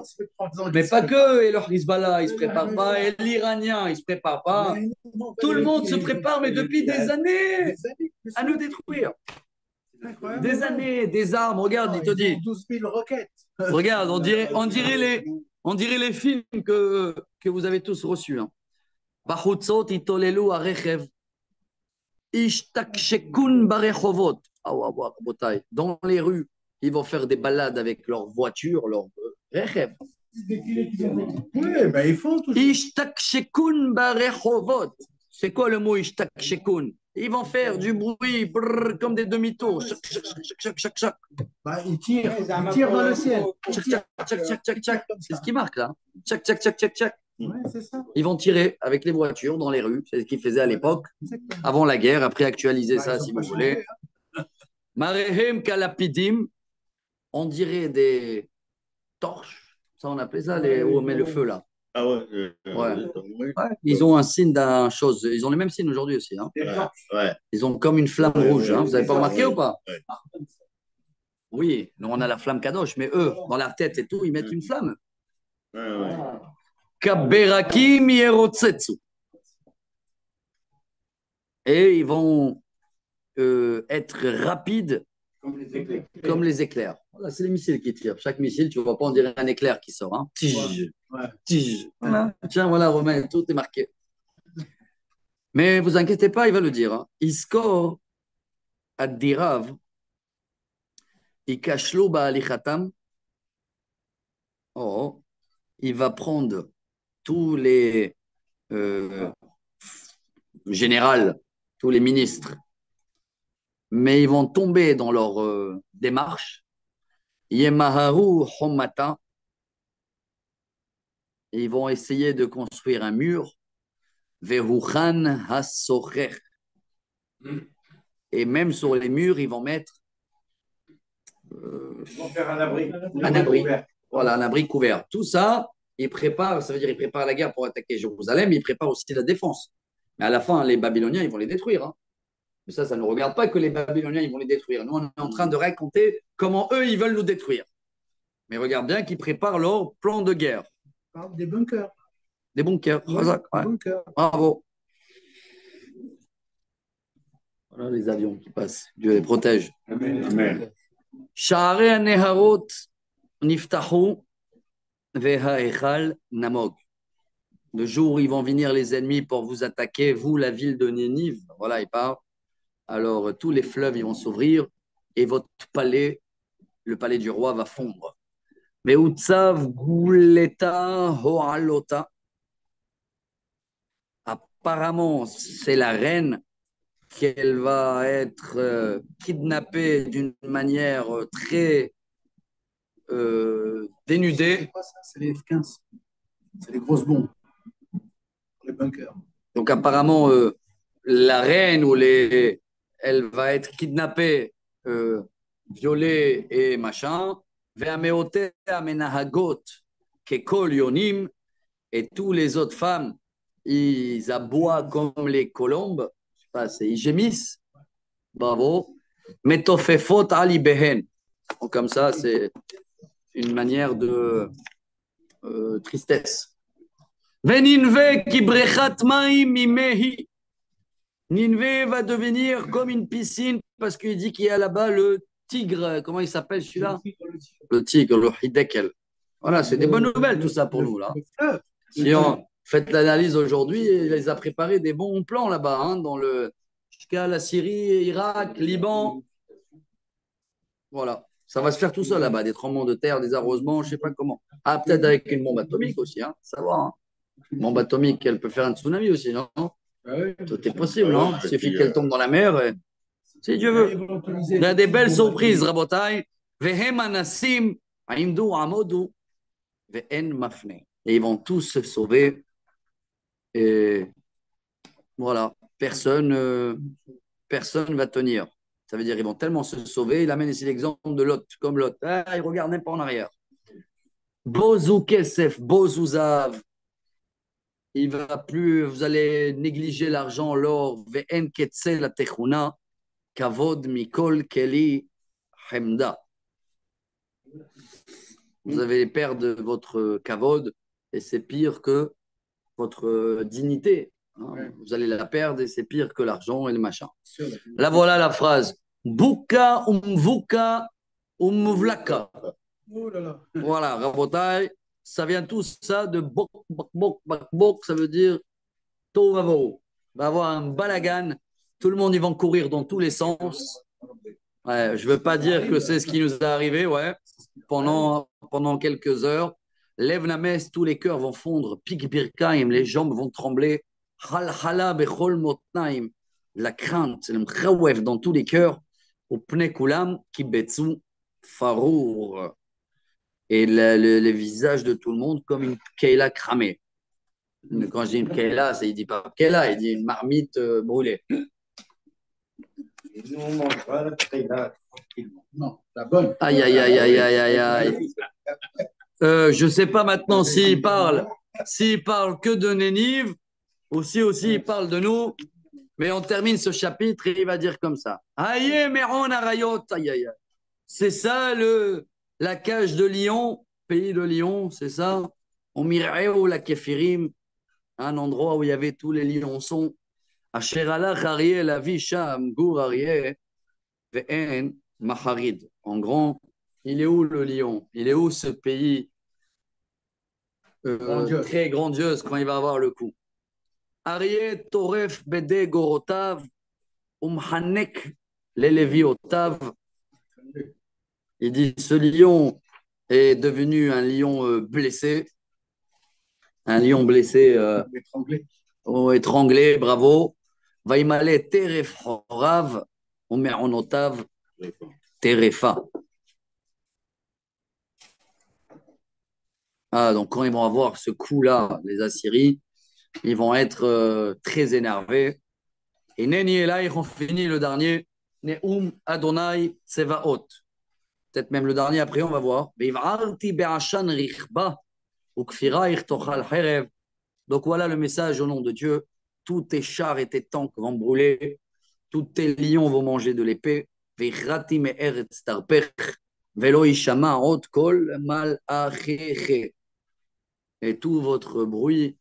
Mais pas que. Et leur Hezbollah, ils ne se préparent pas. Et l'Iranien, il ne se prépare pas. Tout le monde se prépare, mais depuis des années, à nous détruire. Des années, des armes. Regarde, il te dit. 12 000 roquettes. Regarde, on dirait les films que vous avez tous reçus. Hein. Dans les rues, ils vont faire des balades avec leurs voitures, leurs rechev. Oui, ben ils font tout ça. C'est quoi le mot ishtakshekun? Ils vont faire du bruit brrr, comme des demi-tours. Bah, ils tirent dans le ciel. C'est ce qui marque là. Tchac, tchac, tchac, tchac, tchac. Ouais, c'est ça. Ils vont tirer avec les voitures dans les rues. C'est ce qu'ils faisaient à l'époque, avant la guerre. Après, actualiser ça si vous voulez. Marehem kalapidim, on dirait des torches. Ça, on appelait ça où on met le feu là. Ah ouais, ouais. Ils ont un signe d'un chose. Ils ont les mêmes signes aujourd'hui aussi. Hein. Ouais. Ils ont comme une flamme rouge. Hein. Vous n'avez pas remarqué ou pas? Oui, nous on a la flamme kadosh, mais eux, dans la tête et tout, ils mettent une flamme. Kaberakim yerotsetsu. Et ils vont être rapides comme les éclairs. Voilà, c'est les missiles qui tirent. Chaque missile, tu ne vois pas, on dirait un éclair qui sort. Hein. Tige, tige. Voilà. Tiens, voilà, Romain, tout est marqué. Mais vous inquiétez pas, il va le dire. Hein. Iskor ad-dirav, ikashlo ba'alichatam. Oh, il va prendre tous les généraux, tous les ministres, mais ils vont tomber dans leur démarche. Yemaharu Homata, ils vont essayer de construire un mur. Vehuchan Hasocher. Et même sur les murs, ils vont mettre ils vont faire un abri. Un abri. Voilà, un abri couvert. Tout ça, ils préparent, ça veut dire ils préparent la guerre pour attaquer Jérusalem, ils préparent aussi la défense. Mais à la fin, les Babyloniens, ils vont les détruire. Hein. Mais ça ne nous regarde pas que les Babyloniens, ils vont les détruire. Nous, on est en train de raconter comment eux, ils veulent nous détruire. Mais regarde bien qu'ils préparent leur plan de guerre. Des bunkers. Des bunkers. Ouais. Bunkers. Bravo. Voilà les avions qui passent. Dieu les protège. Amen. Sha'arei neharot niftahu ve'ha'echal namog. Le jour où ils vont venir les ennemis pour vous attaquer, vous, la ville de Nénive, voilà, il parle. Alors, tous les fleuves, ils vont s'ouvrir et votre palais, le palais du roi, va fondre. Mais Utsav Guleta Hoalota. Apparemment, c'est la reine qu'elle va être kidnappée d'une manière très dénudée. C'est les F-15. C'est les grosses bombes. Les bunkers. Donc apparemment, la reine elle va être kidnappée, violée et machin. Et tous les autres femmes, ils aboient comme les colombes. Je sais pas, ils gémissent. Bravo. Metofefot ali behen. Comme ça, c'est une manière de tristesse. Veninve ki brechat maim mimehi. Ninve va devenir comme une piscine parce qu'il dit qu'il y a là-bas le tigre. Comment il s'appelle celui-là? Le tigre, le hidekel. Voilà, c'est des bonnes nouvelles tout ça pour nous là. Si on fait l'analyse aujourd'hui, il les a préparé des bons plans là-bas, hein, jusqu'à la Syrie, Irak, Liban. Voilà, ça va se faire tout seul là-bas, des tremblements de terre, des arrosements, je ne sais pas comment. Ah, peut-être avec une bombe atomique aussi, hein, savoir. Hein. Une bombe atomique, elle peut faire un tsunami aussi, non? Tout est possible, non? Il suffit qu'elle tombe dans la mer. Si Dieu veut. Il y a des belles surprises, Rabotai. Vehem anassim, aimdu amodu, ve'en mafne. Et ils vont tous se sauver. Et voilà. personne va tenir. Ça veut dire qu'ils vont tellement se sauver. Il amène ici l'exemple de Lot, comme Lot. Ah, il regarde même pas en arrière. Bozou Kesef, Bozou Zav. Il va plus, vous allez négliger l'argent, l'or. Ve'en Ketse la Techuna. Kavod Mikol Keli Hemda. Vous allez perdre votre kavod et c'est pire que votre dignité. Hein. Vous allez la perdre et c'est pire que l'argent et le machin. Là, voilà la phrase. Buka umvuka umvlaka. Voilà, Rabotai, ça vient tout ça de bok, bok, bok, bok, bok, ça veut dire tovavo. Va avoir un balagan, tout le monde, ils vont courir dans tous les sens. Ouais, je ne veux pas dire que c'est ce qui nous est arrivé, ouais, pendant quelques heures. Lève la messe, tous les cœurs vont fondre. Pik birkaim, les jambes vont trembler. Hal hala bechol motnaim, la crainte, le mchawef dans tous les cœurs. Au pne kulam kibetsu farour. Et le visage de tout le monde comme une keila cramée. Quand je dis une keila, il ne dit pas keila, il dit une marmite brûlée. Et nous, on mangera la keila tranquillement. Non, la bonne. Aïe, aïe, aïe, aïe, aïe, aïe, aïe. Je ne sais pas maintenant s'il parle que de Nénive ou si aussi il parle de nous. Mais on termine ce chapitre et il va dire comme ça. Aïe, Meron Arayot, aïe, aïe, aïe. C'est ça la cage de Lyon, pays de Lyon, c'est ça. On mireau la Kefirim, un endroit où il y avait tous les lionçons. Asheralach Ariel, la Visham, Gour Ariel, Ve'en Maharid. En grand, il est où le lion? Il est où ce pays très grandiose quand il va avoir le coup? Ariel Toref Bede Gorotav, Umhanek Leleviotav. Il dit ce lion est devenu un lion blessé. Un lion blessé. Étranglé, bravo. Vaimale Teref Horav, Omeronotav, Terefa. Ah, donc quand ils vont avoir ce coup-là, les Assyries, ils vont être très énervés. Et Neni et là, ils ont fini le dernier. Neum Adonai Tsevaot. Peut-être même le dernier après, on va voir. Donc voilà le message au nom de Dieu. Tous tes chars et tes tanks vont brûler. Tous tes lions vont manger de l'épée. Et tout votre bruit,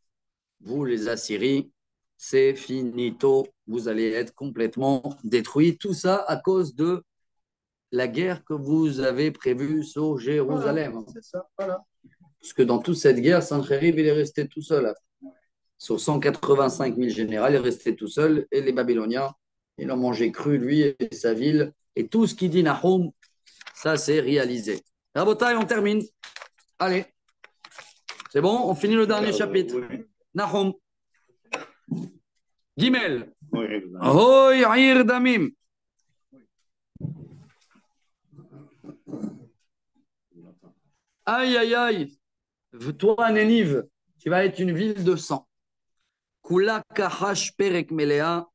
vous les Assyries, c'est finito. Vous allez être complètement détruits. Tout ça à cause de la guerre que vous avez prévue sur Jérusalem. Voilà, c'est ça, voilà. Parce que dans toute cette guerre, Sancherib, il est resté tout seul. Sur 185 000 généraux, il est resté tout seul. Et les Babyloniens, ils ont mangé cru, lui et sa ville. Et tout ce qu'il dit Nahum, ça c'est réalisé. Rabotai, on termine. Allez. C'est bon, on finit le dernier chapitre. Nahum. Gimel. Hoy Aïr Damim. Aïe, aïe, aïe. Toi, Nénive, tu vas être une ville de sang. Kula kahash perek melea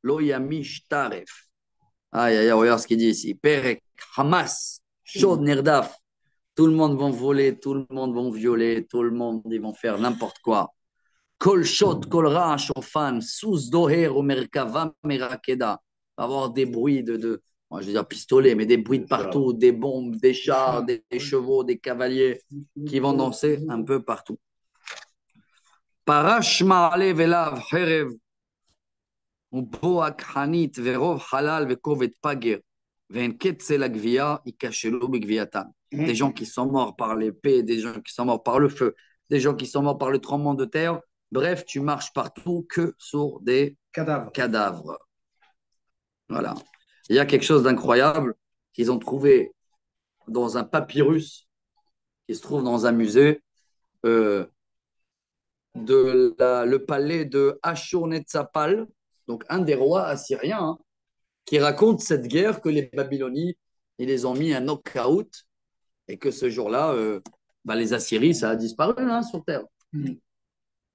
lo yamish taref. Aïe, aïe, aïe, regarde ce qu'il dit ici. Perek, Hamas, Shod Nirdaf. Tout le monde va voler, tout le monde va violer, tout le monde, ils vont faire n'importe quoi. Kol Shod, Kol Ra, Shofan, Sous Doher, Merkava, Merakeda. Va avoir des bruits moi je vais dire pistolets, mais des bruits de partout, des bombes, des chars, des chevaux, des cavaliers qui vont danser un peu partout. Parash Ma'ale Velav Herev, Boak Hanit, Verov Halal, Vekovet Pager, Venket Selagvia, Ikashelo Bigviatan. Des gens qui sont morts par l'épée, des gens qui sont morts par le feu, des gens qui sont morts par le tremblement de terre. Bref, tu marches partout que sur des cadavres. Voilà. Il y a quelque chose d'incroyable qu'ils ont trouvé dans un papyrus qui se trouve dans un musée le palais de Ashur-Netzapal, donc un des rois assyriens, hein, qui raconte cette guerre que les Babylonies, ils les ont mis un knock-out et que ce jour-là, les Assyries, ça a disparu hein, sur terre.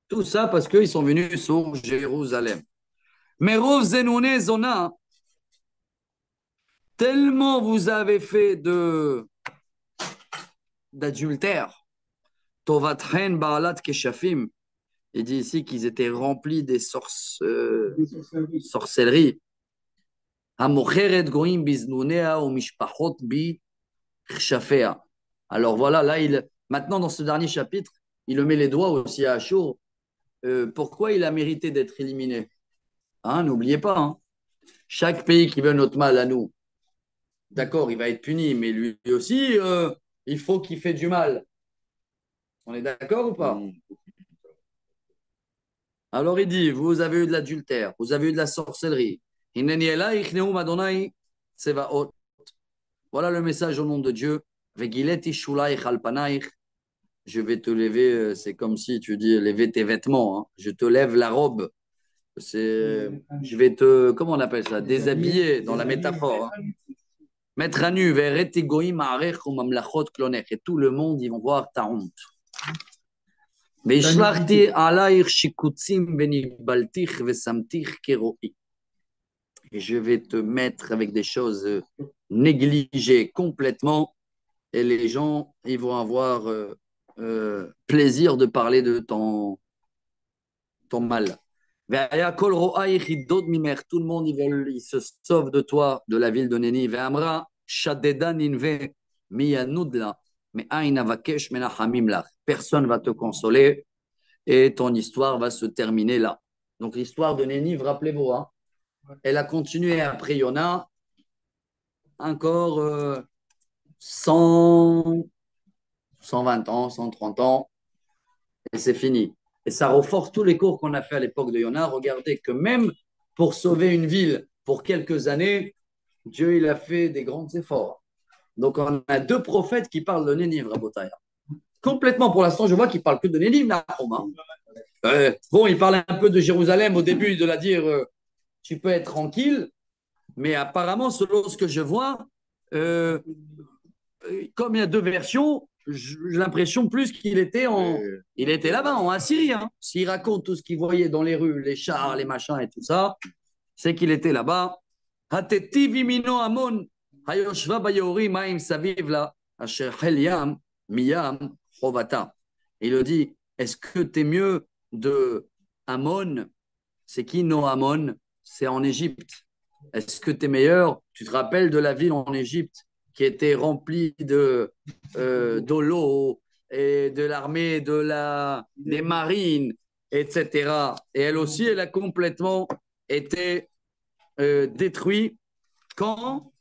Tout ça parce qu'ils sont venus sur Jérusalem. Merov Zenouné Zona, tellement vous avez fait d'adultère, Tovatren Baalat Keshafim, il dit ici qu'ils étaient remplis des sorcelleries. Hamocheret Goim Biznunea ou Mishpachot Bi Chafea. Alors voilà, là, maintenant dans ce dernier chapitre, il le met les doigts aussi à Achour. Pourquoi il a mérité d'être éliminé? Hein, n'oubliez pas, hein. Chaque pays qui veut notre mal à nous, d'accord, il va être puni, mais lui aussi, il faut qu'il fait du mal. On est d'accord ou pas? Alors il dit, vous avez eu de l'adultère, vous avez eu de la sorcellerie. Voilà le message au nom de Dieu. Je vais te lever, c'est comme si tu dis lever tes vêtements. Hein. Je te lève la robe. Je vais te, comment on appelle ça, déshabiller dans la métaphore. Hein. Mettre à nu, et tout le monde, ils vont voir ta honte. Et je vais te mettre avec des choses négligées complètement et les gens, ils vont avoir plaisir de parler de ton mal. Tout le monde, il se sauve de toi, de la ville de Nénive. Personne ne va te consoler et ton histoire va se terminer là. Donc l'histoire de Nénive, rappelez-vous, hein, elle a continué après Yona encore 100, 120 ans, 130 ans, et c'est fini. Et ça reforce tous les cours qu'on a fait à l'époque de Yona. Regardez que même pour sauver une ville pour quelques années, Dieu il a fait des grands efforts. Donc on a deux prophètes qui parlent de Nénive, Rabotaï. Complètement, pour l'instant, je vois qu'ils parlent que de Nénive, Nahum. Bon, il parle un peu de Jérusalem au début, de la dire tu peux être tranquille, mais apparemment, selon ce que je vois, comme il y a deux versions, j'ai l'impression plus qu'il était il était là-bas, en Assyrie. Hein. S'il raconte tout ce qu'il voyait dans les rues, les chars, les machins et tout ça, c'est qu'il était là-bas. Amon, Hayoshva Bayori Maim Savivla, Asher Heliam, Miyam, Chovata. Il le dit, est-ce que tu es mieux de Amon? C'est qui No Amon? C'est en Égypte. Est-ce que tu es meilleur? Tu te rappelles de la ville en Égypte qui était remplie de l'eau et de l'armée, des marines, etc. Et elle aussi, elle a complètement été détruite. Quand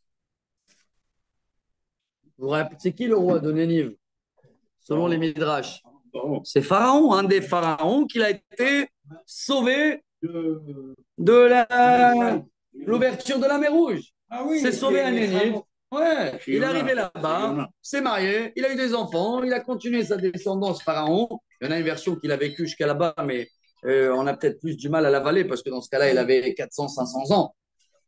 c'est qui le roi de Nénive, selon les Midrash? C'est Pharaon, un des pharaons qui a été sauvé de l'ouverture de la mer Rouge. Ah oui, c'est sauvé à Nénive. Ouais, il est arrivé là-bas, s'est marié, il a eu des enfants, il a continué sa descendance pharaon. Il y en a une version qu'il a vécu jusqu'à là-bas, mais on a peut-être plus du mal à l'avaler parce que dans ce cas-là, il avait 400, 500 ans.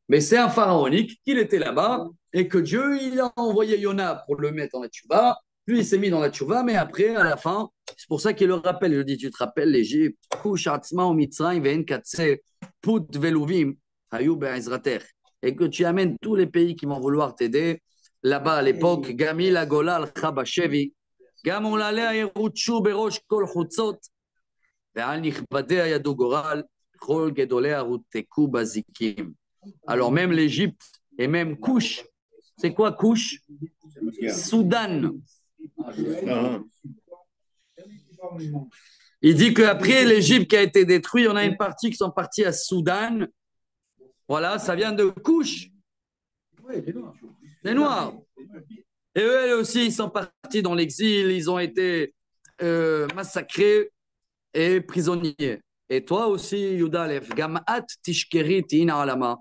Mais c'est un pharaonique qu'il était là-bas et que Dieu, il a envoyé Yona pour le mettre dans la tchouva. Lui, il s'est mis dans la tchouva, mais après, à la fin, c'est pour ça qu'il le rappelle. Il lui dit, tu te rappelles l'Égypte, et que tu amènes tous les pays qui vont vouloir t'aider. Là-bas, à l'époque, Gamil Agola al-Khabashevi, Gamon l'alé à Yerouchou berosh kol chutzot, ve'al nichbadeh yadu goral, chol gedolé aruteku bazikim. Alors même l'Égypte et même Couche, c'est quoi Couche? Soudan. Il dit qu'après l'Égypte qui a été détruite, on a une partie qui sont partis à Soudan. Voilà, ça vient de Couche. Les Noirs. Et eux aussi, ils sont partis dans l'exil, ils ont été massacrés et prisonniers. Et toi aussi, Yudalef, Gamat Tishkeri Tina Alama.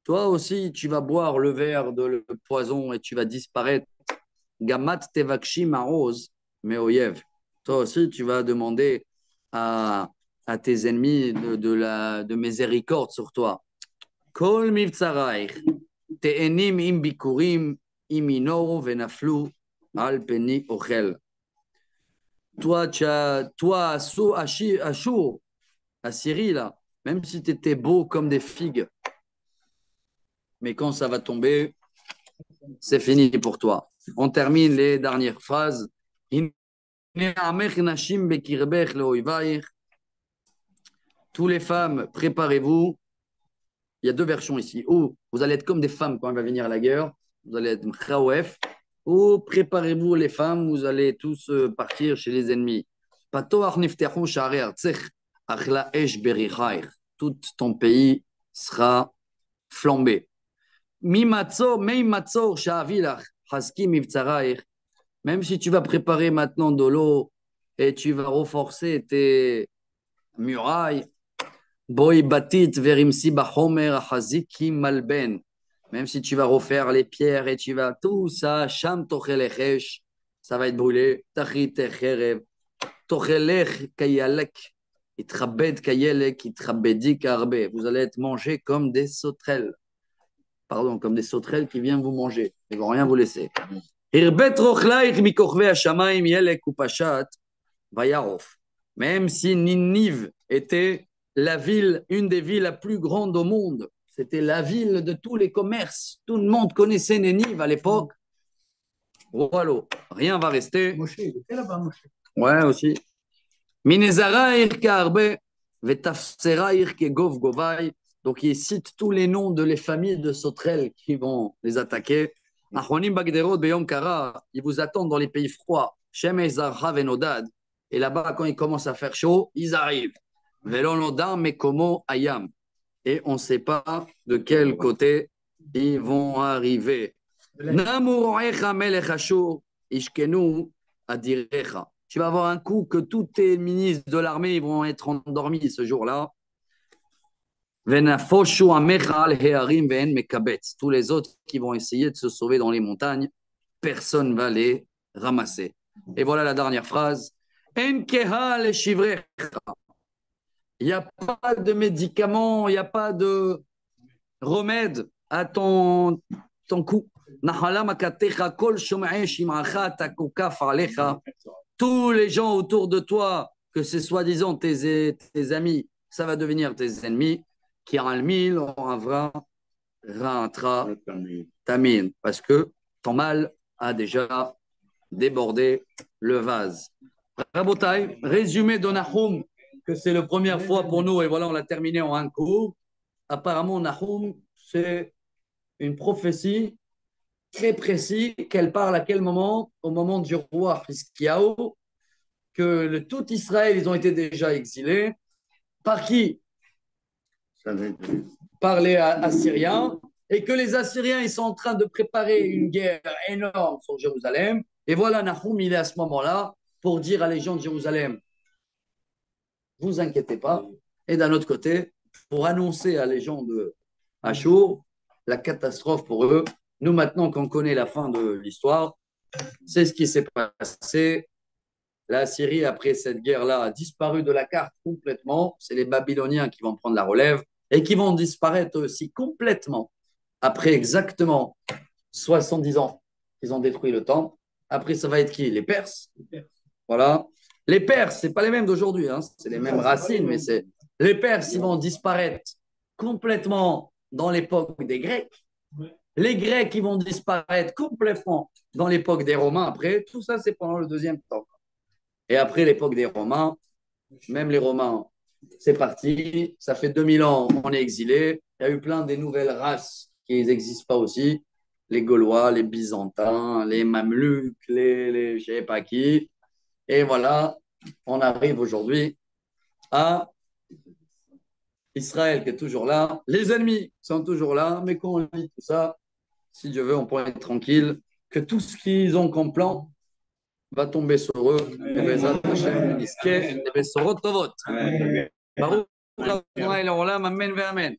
Toi aussi, tu vas boire le verre de le poison et tu vas disparaître. Gamat Tevakshi Maroz Meoyev. Toi aussi, tu vas demander à tes ennemis de miséricorde sur toi. Kol Mivtsaraich, Te'enim im Bikurim, imino venaflu al peni ochel. Toi, Ashur, à Syrie, là, même si tu étais beau comme des figues, mais quand ça va tomber, c'est fini pour toi. On termine les dernières phrases. Tous les femmes, préparez-vous. Il y a deux versions ici. Ou vous allez être comme des femmes quand il va venir la guerre. Vous allez être mchaouef. Ou préparez-vous les femmes, vous allez tous partir chez les ennemis. Tout ton pays sera flambé. Même si tu vas préparer maintenant de l'eau et tu vas renforcer tes murailles, même si tu vas refaire les pierres et tu vas tout ça, ça va être brûlé. Vous allez être mangés comme des sauterelles. Pardon, comme des sauterelles qui viennent vous manger. Ils ne vont rien vous laisser. Même si Ninive était la ville, une des villes la plus grandes au monde, c'était la ville de tous les commerces. Tout le monde connaissait Ninive à l'époque. Voilà, rien va rester. Moshe, il était là-bas, Moshe. Ouais, aussi. Donc, il cite tous les noms de les familles de sauterelles qui vont les attaquer. Ils vous attendent dans les pays froids. Et là-bas, quand il commence à faire chaud, ils arrivent. Et on ne sait pas de quel côté ils vont arriver. Tu vas avoir un coup que tous tes ministres de l'armée vont être endormis ce jour-là. Tous les autres qui vont essayer de se sauver dans les montagnes, personne ne va les ramasser. Et voilà la dernière phrase. Il n'y a pas de médicament, il n'y a pas de remède à ton coup. Tous les gens autour de toi, que c'est soi-disant tes amis, ça va devenir tes ennemis. Qui a un mille, on avra rentra tamine. Parce que ton mal a déjà débordé le vase. Rabotai, résumé de Nahum, que c'est la première fois pour nous, et voilà, on l'a terminé en un coup. Apparemment, Nahum, c'est une prophétie très précise qu'elle parle à quel moment? Au moment du roi Hiskiaou, que tout Israël, ils ont été déjà exilés. Par qui? Par les Assyriens, et que les Assyriens, ils sont en train de préparer une guerre énorme sur Jérusalem. Et voilà, Nahum, il est à ce moment-là pour dire à les gens de Jérusalem, vous inquiétez pas. Et d'un autre côté, pour annoncer à les gens de Achour la catastrophe pour eux. Nous, maintenant qu'on connaît la fin de l'histoire, c'est ce qui s'est passé. La Syrie, après cette guerre-là, a disparu de la carte complètement. C'est les Babyloniens qui vont prendre la relève et qui vont disparaître aussi complètement. Après exactement 70 ans, ils ont détruit le temple. Après, ça va être qui? Les Perses. Voilà. Les Perses, ce n'est pas les mêmes d'aujourd'hui. Hein. C'est les mêmes racines, mais c'est... Les Perses, ils vont disparaître complètement dans l'époque des Grecs. Les Grecs, ils vont disparaître complètement dans l'époque des Romains. Après, tout ça, c'est pendant le deuxième temps. Et après l'époque des Romains, même les Romains, c'est parti. Ça fait 2000 ans, on est exilé. Il y a eu plein des nouvelles races qui n'existent pas aussi. Les Gaulois, les Byzantins, les Mameluks, les je ne sais pas qui. Et voilà, on arrive aujourd'hui à Israël qui est toujours là. Les ennemis sont toujours là. Mais quand on lit tout ça, si Dieu veut, on pourrait être tranquille que tout ce qu'ils ont comme plan va tomber sur eux. Baruch Adonai l'olam, amen ve amen.